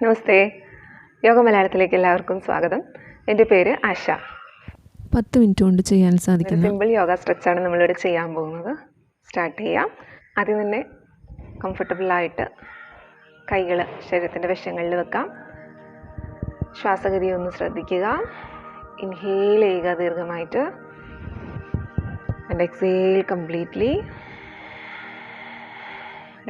നമസ്തേ, യോഗ മലയാളത്തിലേക്ക് എല്ലാവർക്കും സ്വാഗതം. എൻ്റെ പേര് ആശ. 10 മിനിറ്റ് കൊണ്ട് ചെയ്യാൻ സാധിക്കുന്ന സിമ്പിൾ യോഗ സ്ട്രെച്ചാണ് നമ്മളിവിടെ ചെയ്യാൻ പോകുന്നത്. സ്റ്റാർട്ട് ചെയ്യാം. ആദ്യം തന്നെ കംഫർട്ടബിളായിട്ട് കൈകൾ ശരീരത്തിൻ്റെ വശങ്ങളിൽ വെക്കാം. ശ്വാസഗതി ഒന്ന് ശ്രദ്ധിക്കുക. ഇൻഹേൽ ചെയ്യുക ദീർഘമായിട്ട്. And exhale completely.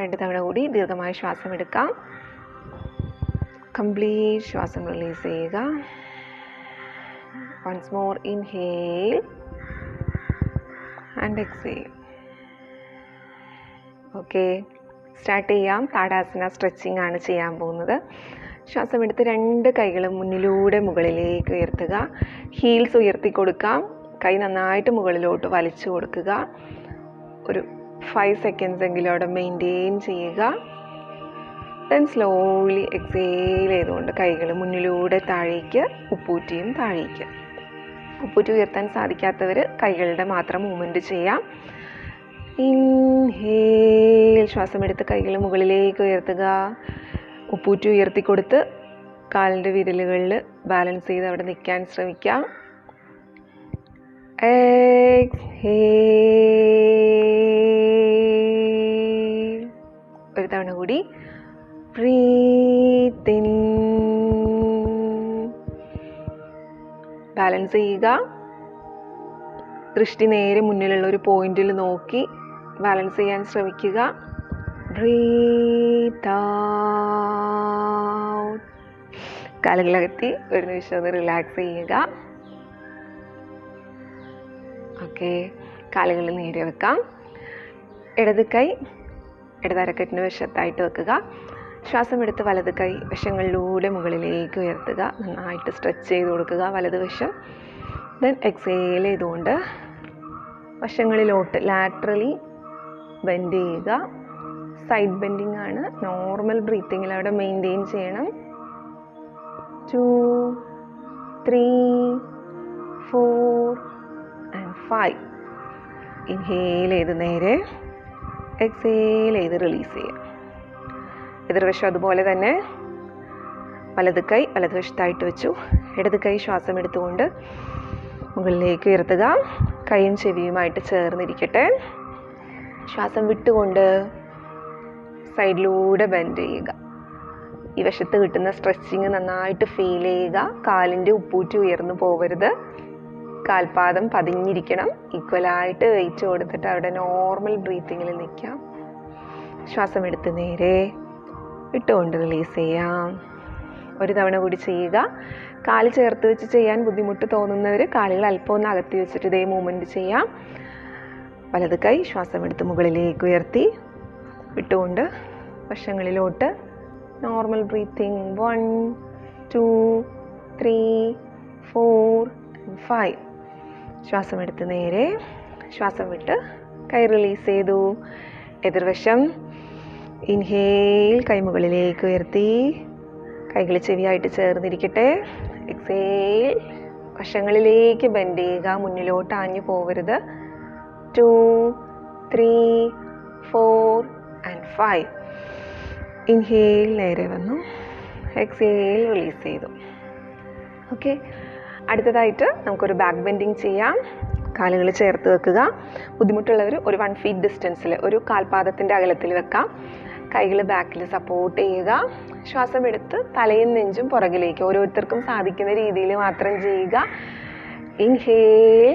2 തവണ കൂടി ദീർഘമായ ശ്വാസം എടുക്കാം. കംപ്ലീറ്റ് ശ്വാസം റിലീസ് ചെയ്യുക. Once more inhale and exhale. Okay, start ചെയ്യാം. താടാസന സ്ട്രെച്ചിങ് ആണ് ചെയ്യാൻ പോകുന്നത്. ശ്വാസം എടുത്ത് 2 കൈകളും മുന്നിലൂടെ മുകളിലേക്ക് ഉയർത്തുക. ഹീൽസ് ഉയർത്തി കൊടുക്കാം. കൈ നന്നായിട്ട് മുകളിലോട്ട് വലിച്ചു കൊടുക്കുക. ഒരു 5 സെക്കൻഡ്സ് എങ്കിലും അവിടെ മെയിൻറ്റെയിൻ ചെയ്യുക. ദെൻ സ്ലോലി എക്സേൽ ചെയ്തുകൊണ്ട് കൈകൾ മുന്നിലൂടെ താഴേക്ക്, ഉപ്പൂറ്റിയും താഴേക്ക്. ഉപ്പൂറ്റി ഉയർത്താൻ സാധിക്കാത്തവർ കൈകളുടെ മാത്രം മൂവ്മെൻറ്റ് ചെയ്യാം. ഇൻഹേൽ, ശ്വാസം എടുത്ത് കൈകൾ മുകളിലേക്ക് ഉയർത്തുക. ഉപ്പൂറ്റി ഉയർത്തിക്കൊടുത്ത് കാലിൻ്റെ വിരലുകളിൽ ബാലൻസ് ചെയ്ത് അവിടെ നിൽക്കാൻ ശ്രമിക്കാം. എക്സേൽ. ഒരു തവണ കൂടി. Breath in. ബാലൻസ് ചെയ്യുക. ദൃഷ്ടി നേരെ മുന്നിലുള്ള ഒരു പോയിന്റിൽ നോക്കി ബാലൻസ് ചെയ്യാൻ ശ്രമിക്കുക. Breath out. കാലുകളകത്തി ഒരു നിമിഷം ഒന്ന് റിലാക്സ് ചെയ്യുക. ഓക്കെ, കാലുകൾ നേരെ വെക്കാം. ഇടത് കൈ ഇടതരക്കെട്ടിന് വശത്തായിട്ട് വെക്കുക. ശ്വാസം എടുത്ത് വലത് കൈ വശങ്ങളിലൂടെ മുകളിലേക്ക് ഉയർത്തുക. നന്നായിട്ട് സ്ട്രെച്ച് ചെയ്ത് കൊടുക്കുക വലത് വശം. ദെൻ എക്സേൽ ചെയ്തുകൊണ്ട് വശങ്ങളിലോട്ട് ലാറ്ററലി ബെൻഡ് ചെയ്യുക. സൈഡ് ബെൻഡിങ് ആണ്. നോർമൽ ബ്രീത്തിങ്ങിൽ അവിടെ മെയിൻറ്റെയിൻ ചെയ്യണം. 2, 3, 4 ആൻഡ് 5. ഇൻഹേൽ ചെയ്ത് നേരെ, എക്സേൽ ചെയ്ത് റിലീസ് ചെയ്യുക. എതിർവശം അതുപോലെ തന്നെ. വലത് കൈ വലതുവശത്തായിട്ട് വെച്ചു. ഇടത് കൈ ശ്വാസം എടുത്തുകൊണ്ട് മുകളിലേക്ക് ഉയർത്തുക. കൈയും ചെവിയുമായിട്ട് ചേർന്നിരിക്കട്ടെ. ശ്വാസം വിട്ടുകൊണ്ട് സൈഡിലൂടെ ബെൻഡ് ചെയ്യുക. ഈ വശത്ത് കിട്ടുന്ന സ്ട്രെച്ചിങ് നന്നായിട്ട് ഫീൽ ചെയ്യുക. കാലിൻ്റെ ഉപ്പൂറ്റി ഉയർന്നു പോകരുത്. കാൽപാദം പതിഞ്ഞിരിക്കണം. ഈക്വലായിട്ട് വെയിറ്റ് കൊടുത്തിട്ട് അവിടെ നോർമൽ ബ്രീത്തിങ്ങിൽ നിൽക്കാം. ശ്വാസം എടുത്ത് നേരെ ഇട്ടുകൊണ്ട് റിലീസ് ചെയ്യാം. ഒരു തവണ കൂടി ചെയ്യുക. കാല് ചേർത്ത് വെച്ച് ചെയ്യാൻ ബുദ്ധിമുട്ട് തോന്നുന്നവർ കാലുകൾ അല്പം ഒന്ന് അകത്തി വെച്ചിട്ട് ഇതേ മൂവ്മെൻറ്റ് ചെയ്യാം. വലത് കൈ ശ്വാസം എടുത്ത് മുകളിലേക്ക് ഉയർത്തി വിട്ടുകൊണ്ട് വശങ്ങളിലോട്ട് നോർമൽ ബ്രീത്തിങ്. 1, 2, 3, 4 and 5. ശ്വാസം എടുത്ത് നേരെ, ശ്വാസം വിട്ട് കൈ റിലീസ് ചെയ്തു. എതിർവശം. ഇൻഹേൽ, കൈമുകളിലേക്ക് ഉയർത്തി കൈകൾ ചെവിയായിട്ട് ചേർന്നിരിക്കട്ടെ. എക്സേൽ, വശങ്ങളിലേക്ക് ബെൻഡ് ചെയ്യുക. മുന്നിലോട്ട് ആഞ്ഞു പോകരുത്. 2, 3, 4 and 5. ഇൻഹേൽ, നേരെ വന്നു. എക്സേൽ, റിലീസ് ചെയ്തു. ഓക്കെ, അടുത്തതായിട്ട് നമുക്കൊരു ബാക്ക് ബെൻഡിങ് ചെയ്യാം. കാലുകൾ ചേർത്ത് വെക്കുക. ബുദ്ധിമുട്ടുള്ളവർ ഒരു 1 feet ഡിസ്റ്റൻസിൽ, ഒരു കാൽപാദത്തിൻ്റെ അകലത്തിൽ വെക്കാം. കൈകൾ ബാക്കിൽ സപ്പോർട്ട് ചെയ്യുക. ശ്വാസം എടുത്ത് തലയും നെഞ്ചും പുറകിലേക്ക്, ഓരോരുത്തർക്കും സാധിക്കുന്ന രീതിയിൽ മാത്രം ചെയ്യുക. Inhale,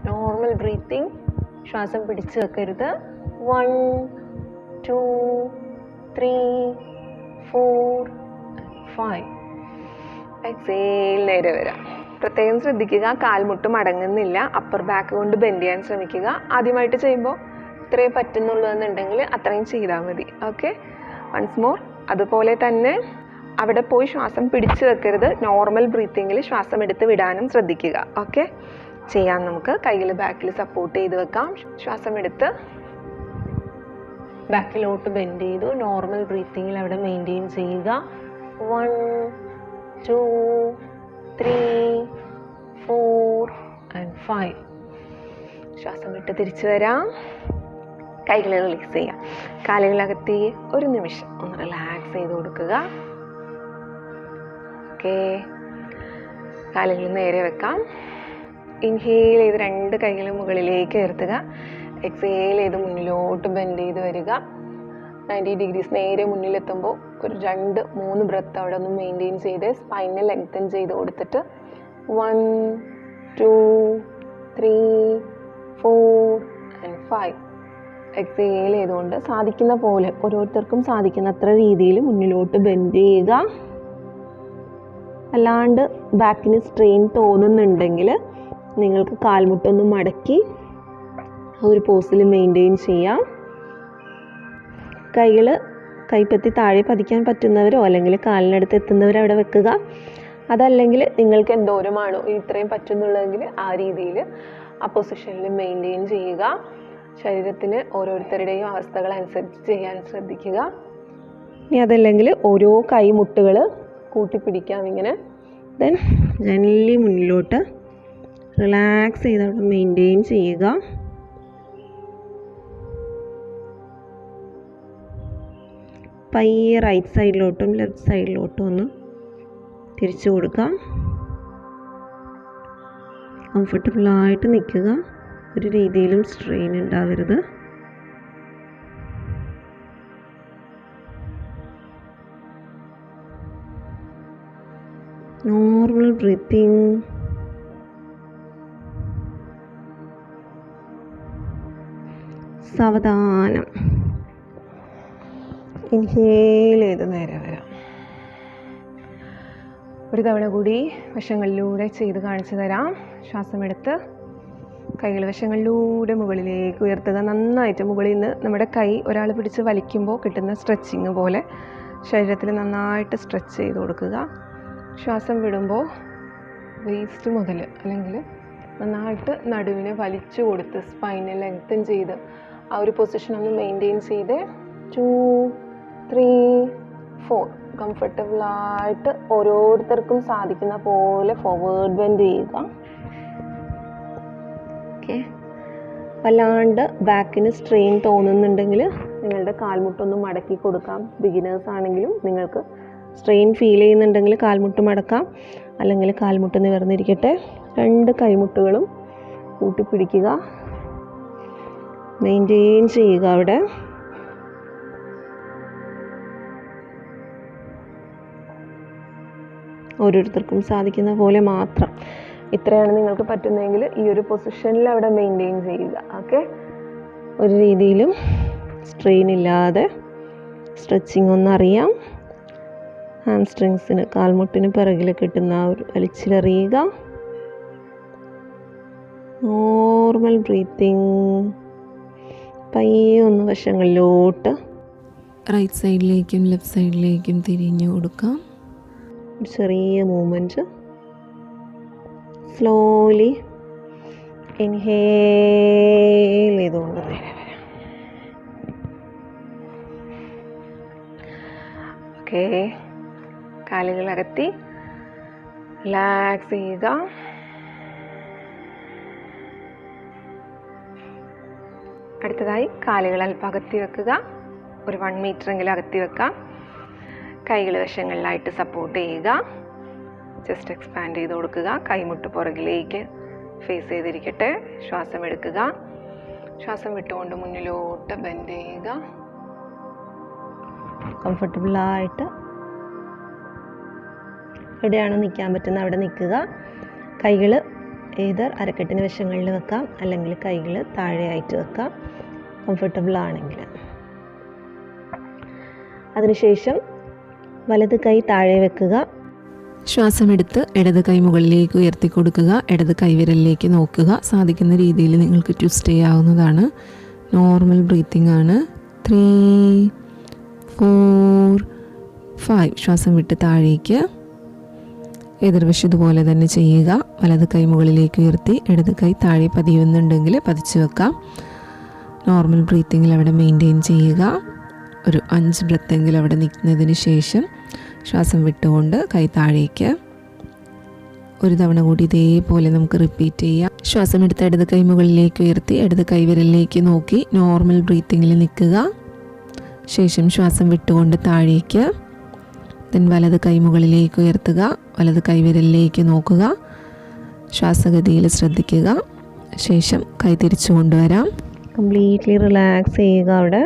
normal breathing. ശ്വാസം പിടിച്ച് വെക്കരുത്. 1, 2, 3, 4 and 5. എക്സേൽ, നേരെ വരാം. പ്രത്യേകം ശ്രദ്ധിക്കുക, കാൽമുട്ട് മടങ്ങുന്നില്ല. അപ്പർ ബാക്ക് കൊണ്ട് ബെൻഡ് ചെയ്യാൻ ശ്രമിക്കുക. ആദ്യമായിട്ട് ചെയ്യുമ്പോൾ ഇത്രയും പറ്റുന്നുള്ളൂ എന്നുണ്ടെങ്കിൽ അത്രയും ചെയ്താൽ മതി. Okay, once more. അതുപോലെ തന്നെ അവിടെ പോയി ശ്വാസം പിടിച്ചു വെക്കരുത്. നോർമൽ ബ്രീത്തിങ്ങിൽ ശ്വാസം എടുത്ത് വിടാനും ശ്രദ്ധിക്കുക. ഓക്കെ, ചെയ്യാം നമുക്ക്. കൈകൾ ബാക്കിൽ സപ്പോർട്ട് ചെയ്ത് വെക്കാം. ശ്വാസം എടുത്ത് ബാക്കിലോട്ട് ബെൻഡ് ചെയ്തു. നോർമൽ ബ്രീത്തിങ്ങിൽ അവിടെ മെയിൻറ്റെയിൻ ചെയ്യുക. 1, 2, 3, 4 and 5. ശ്വാസം വിട്ട് തിരിച്ചു വരാം. കൈകൾ റിലീസ് ചെയ്യാം. കാലുകളകത്തി ഒരു നിമിഷം ഒന്ന് റിലാക്സ് ചെയ്ത് കൊടുക്കുക. ഓക്കെ, കാലുകൾ നേരെ വെക്കാം. ഇൻഹേൽ ചെയ്ത് 2 കൈകളും മുകളിലേക്ക് ഉയർത്തുക. എക്സേൽ ചെയ്ത് മുന്നിലോട്ട് ബെൻഡ് ചെയ്ത് വരിക. 90 ഡിഗ്രീസ് നേരെ മുന്നിലെത്തുമ്പോൾ ഒരു 2-3 ബ്രത്ത് അവിടെ ഒന്ന് മെയിൻറ്റെയിൻ ചെയ്ത് സ്പൈനെ ലെങ്തൻ ചെയ്ത് കൊടുത്തിട്ട് 1 2 3 4 and 5 എക്സേൽ ചെയ്തുകൊണ്ട് സാധിക്കുന്ന പോലെ ഓരോരുത്തർക്കും സാധിക്കുന്ന അത്ര രീതിയിൽ മുന്നിലോട്ട് ബെൻഡ് ചെയ്യുക. അല്ലാണ്ട് ബാക്കിന് സ്ട്രെയിൻ തോന്നുന്നുണ്ടെങ്കിൽ നിങ്ങൾക്ക് കാൽമുട്ടൊന്ന് മടക്കി ഒരു പോസിൽ മെയിൻറ്റെയിൻ ചെയ്യാം. കൈകൾ കൈപ്പത്തി താഴെ പതിക്കാൻ പറ്റുന്നവരോ അല്ലെങ്കിൽ കാലിനടുത്ത് എത്തുന്നവരോ അവിടെ വെക്കുക. അതല്ലെങ്കിൽ നിങ്ങൾക്ക് എന്തോരമാണോ ഇത്രയും പറ്റുന്നുള്ളതെങ്കിൽ ആ രീതിയിൽ ആ പൊസിഷനിൽ മെയിൻറ്റെയിൻ ചെയ്യുക. ശരീരത്തിന് ഓരോരുത്തരുടെയും അവസ്ഥകൾ അനുസരിച്ച് ചെയ്യാൻ ശ്രദ്ധിക്കുക. ഇനി അതല്ലെങ്കിൽ ഓരോ കൈമുട്ടുകൾ കൂട്ടിപ്പിടിക്കാം ഇങ്ങനെ. ദെൻ ജനലി മുന്നിലോട്ട് റിലാക്സ് ചെയ്ത് അവിടെ മെയിൻറ്റെയിൻ ചെയ്യുക. പയ്യെ റൈറ്റ് സൈഡിലോട്ടും ലെഫ്റ്റ് സൈഡിലോട്ടും ഒന്ന് തിരിച്ചു കൊടുക്കാം. കംഫർട്ടബിളായിട്ട് നിൽക്കുക. ഒരു രീതിയിലും സ്ട്രെയിൻ ഉണ്ടാവരുത്. Normal breathing. സാവധാനം ഇൻഹേൽ ചെയ്ത് നേരെ വരാം. ഒരു തവണ കൂടി വശങ്ങളിലൂടെ ചെയ്ത് കാണിച്ചു തരാം. ശ്വാസമെടുത്ത് കൈകൾ വശങ്ങളിലൂടെ മുകളിലേക്ക് ഉയർത്തുക. നന്നായിട്ട് മുകളിൽ നിന്ന് നമ്മുടെ കൈ ഒരാൾ പിടിച്ച് വലിക്കുമ്പോൾ കിട്ടുന്ന സ്ട്രെച്ചിങ് പോലെ ശരീരത്തിൽ നന്നായിട്ട് സ്ട്രെച്ച് ചെയ്ത് കൊടുക്കുക. ശ്വാസം വിടുമ്പോൾ വേസ്റ്റ് മുതൽ അല്ലെങ്കിൽ നന്നായിട്ട് നടുവിനെ വലിച്ചു കൊടുത്ത് സ്പൈനെ ലെങ്തൻ ചെയ്ത് ആ ഒരു പൊസിഷൻ ഒന്ന് മെയിൻറ്റെയിൻ ചെയ്ത് 2 3 4 കംഫർട്ടബിളായിട്ട് ഓരോരുത്തർക്കും സാധിക്കുന്ന പോലെ ഫോർവേഡ് ബെൻഡ് ചെയ്യുക. ഓക്കെ, വല്ലാണ്ട് ബാക്കിന് സ്ട്രെയിൻ തോന്നുന്നുണ്ടെങ്കിൽ നിങ്ങളുടെ കാൽമുട്ടൊന്ന് മടക്കി കൊടുക്കാം. ബിഗിനേഴ്സ് ആണെങ്കിലും നിങ്ങൾക്ക് സ്ട്രെയിൻ ഫീൽ ചെയ്യുന്നുണ്ടെങ്കിൽ കാൽമുട്ട് മടക്കാം, അല്ലെങ്കിൽ കാൽമുട്ട് നിവർന്നിരിക്കട്ടെ. 2 കൈമുട്ടുകളും കൂട്ടിപ്പിടിക്കുക, മെയിൻറ്റെയിൻ ചെയ്യുക അവിടെ. ഓരോരുത്തർക്കും സാധിക്കുന്ന പോലെ മാത്രം. ഇത്രയാണ് നിങ്ങൾക്ക് പറ്റുന്നതെങ്കിൽ ഈ ഒരു പൊസിഷനിൽ അവിടെ മെയിൻറ്റെയിൻ ചെയ്യുക. ഓക്കെ, ഒരു രീതിയിലും സ്ട്രെയിൻ ഇല്ലാതെ സ്ട്രെച്ചിങ് ഒന്നറിയാം. ഹാംസ്ട്രിങ്സിന് കാൽമുട്ടിന് പിറകിൽ കിട്ടുന്ന ആ ഒരു വലിച്ചിലെറിയുക. Normal breathing. പയ്യെ ഒന്ന് വശങ്ങളിലോട്ട് റൈറ്റ് സൈഡിലേക്കും ലെഫ്റ്റ് സൈഡിലേക്കും തിരിഞ്ഞു കൊടുക്കാം. ഒരു ചെറിയ മൂവ്മെൻറ്റ്. സ്ലോലി ഇൻഹേൽ ചെയ്തുകൊണ്ട് നേരെ വരാം. ഓക്കെ, കാലുകൾ അകത്തി റിലാക്സ് ചെയ്യുക. അടുത്തതായി കാലുകൾ അല്പം അകത്തി വെക്കുക. ഒരു 1 മീറ്ററെങ്കിലും അകത്തി വെക്കാം. കൈകൾ വശങ്ങളിലായിട്ട് സപ്പോർട്ട് ചെയ്യുക. ജസ്റ്റ് എക്സ്പാൻഡ് ചെയ്ത് കൊടുക്കുക. കൈമുട്ട് പുറകിലേക്ക് ഫേസ് ചെയ്തിരിക്കട്ടെ. ശ്വാസം എടുക്കുക. ശ്വാസം വിട്ടുകൊണ്ട് മുന്നിലോട്ട് ബെൻഡ് ചെയ്യുക. കംഫർട്ടബിളായിട്ട് എവിടെയാണോ നിൽക്കാൻ പറ്റുന്നത് അവിടെ നിൽക്കുക. കൈകൾ ഏതർ അരക്കെട്ടിന് വശങ്ങളിൽ വെക്കാം, അല്ലെങ്കിൽ കൈകൾ താഴെയായിട്ട് വെക്കാം കംഫർട്ടബിൾ ആണെങ്കിൽ. അതിനുശേഷം വലത് കൈ താഴെ വെക്കുക. ശ്വാസമെടുത്ത് ഇടത് കൈ മുകളിലേക്ക് ഉയർത്തി കൊടുക്കുക. ഇടത് കൈവിരലിലേക്ക് നോക്കുക. സാധിക്കുന്ന രീതിയിൽ നിങ്ങൾക്ക് ട്വിസ്റ്റ് ചെയ്യാവുന്നതാണ്. നോർമൽ ബ്രീത്തിങ് ആണ്. 3 4 5. ശ്വാസം വിട്ട് താഴേക്ക്. എതിർവശം ഇതുപോലെ തന്നെ ചെയ്യുക. വലത് കൈ മുകളിലേക്ക് ഉയർത്തി ഇടത് കൈ താഴെ പതിയുന്നുണ്ടെങ്കിൽ പതിച്ചു വെക്കാം. നോർമൽ ബ്രീത്തിങ്ങിൽ അവിടെ മെയിൻറ്റെയിൻ ചെയ്യുക. ഒരു 5 ബ്രത്തെങ്കിലും അവിടെ നിൽക്കുന്നതിന് ശേഷം ശ്വാസം വിട്ടുകൊണ്ട് കൈ താഴേക്ക്. ഒരു തവണ കൂടി ഇതേപോലെ നമുക്ക് റിപ്പീറ്റ് ചെയ്യാം. ശ്വാസം എടുത്ത് ഇടത് കൈ മുകളിലേക്ക് ഉയർത്തി ഇടത് കൈവിരലിലേക്ക് നോക്കി നോർമൽ ബ്രീത്തിങ്ങിൽ നിൽക്കുക. ശേഷം ശ്വാസം വിട്ടുകൊണ്ട് താഴേക്ക്. ദെൻ വലത് കൈ മുകളിലേക്ക് ഉയർത്തുക, വലത് കൈവിരലിലേക്ക് നോക്കുക, ശ്വാസഗതിയിൽ ശ്രദ്ധിക്കുക. ശേഷം കൈ തിരിച്ചു കൊണ്ടുവരാം. കംപ്ലീറ്റ്ലി റിലാക്സ് ചെയ്യുക. അവിടെ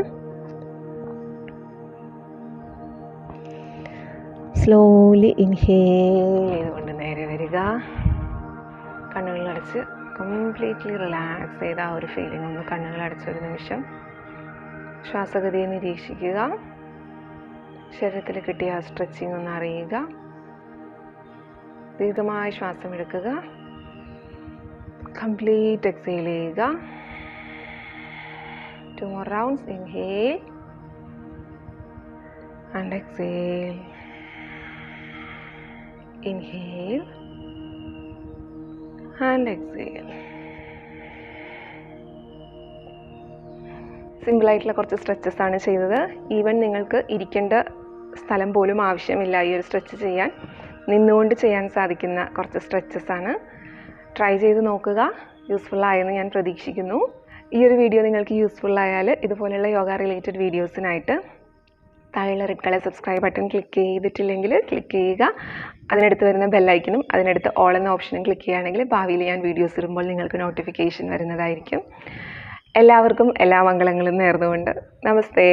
സ്ലോലി ഇൻഹേൽ ചെയ്തുകൊണ്ട് നേരെ വരിക. കണ്ണുകളടച്ച് കംപ്ലീറ്റ്ലി റിലാക്സ് ചെയ്ത ആ ഒരു ഫീലിംഗ് ഒന്ന് കണ്ണുകളടച്ചൊരു നിമിഷം ശ്വാസഗതിയെ നിരീക്ഷിക്കുക. ശരീരത്തിൽ കിട്ടിയ ആ സ്ട്രെച്ചിങ് ഒന്ന് അറിയുക. ദീർഘമായി ശ്വാസം എടുക്കുക. കംപ്ലീറ്റ് എക്സേൽ ചെയ്യുക. 2 more rounds. Inhale and exhale. Inhale and exhale. സിമ്പിളായിട്ടുള്ള കുറച്ച് സ്ട്രെച്ചസ് ആണ് ചെയ്തത്. ഈവൻ നിങ്ങൾക്ക് ഇരിക്കേണ്ട സ്ഥലം പോലും ആവശ്യമില്ല ഈ ഒരു സ്ട്രെച്ച് ചെയ്യാൻ. നിന്നുകൊണ്ട് ചെയ്യാൻ സാധിക്കുന്ന കുറച്ച് സ്ട്രെച്ചസ് ആണ്. ട്രൈ ചെയ്ത് നോക്കുക. യൂസ്ഫുൾ ആയെന്ന് ഞാൻ പ്രതീക്ഷിക്കുന്നു. ഈ ഒരു വീഡിയോ നിങ്ങൾക്ക് യൂസ്ഫുൾ ആയാൽ ഇതുപോലെയുള്ള യോഗ റിലേറ്റഡ് വീഡിയോസിനായിട്ട് താഴെയുള്ള red colour subscribe button click ചെയ്തിട്ടില്ലെങ്കിൽ ക്ലിക്ക് ചെയ്യുക. അതിനടുത്ത് വരുന്ന ബെല്ലൈക്കനും അതിനടുത്ത് ഓൾ എന്ന ഓപ്ഷനും ക്ലിക്ക് ചെയ്യുകയാണെങ്കിൽ ഭാവിയിൽ ഞാൻ വീഡിയോസ് ഇടുമ്പോൾ നിങ്ങൾക്ക് നോട്ടിഫിക്കേഷൻ വരുന്നതായിരിക്കും. എല്ലാവർക്കും എല്ലാ മംഗളങ്ങളും നേർന്നുകൊണ്ട് നമസ്തേ.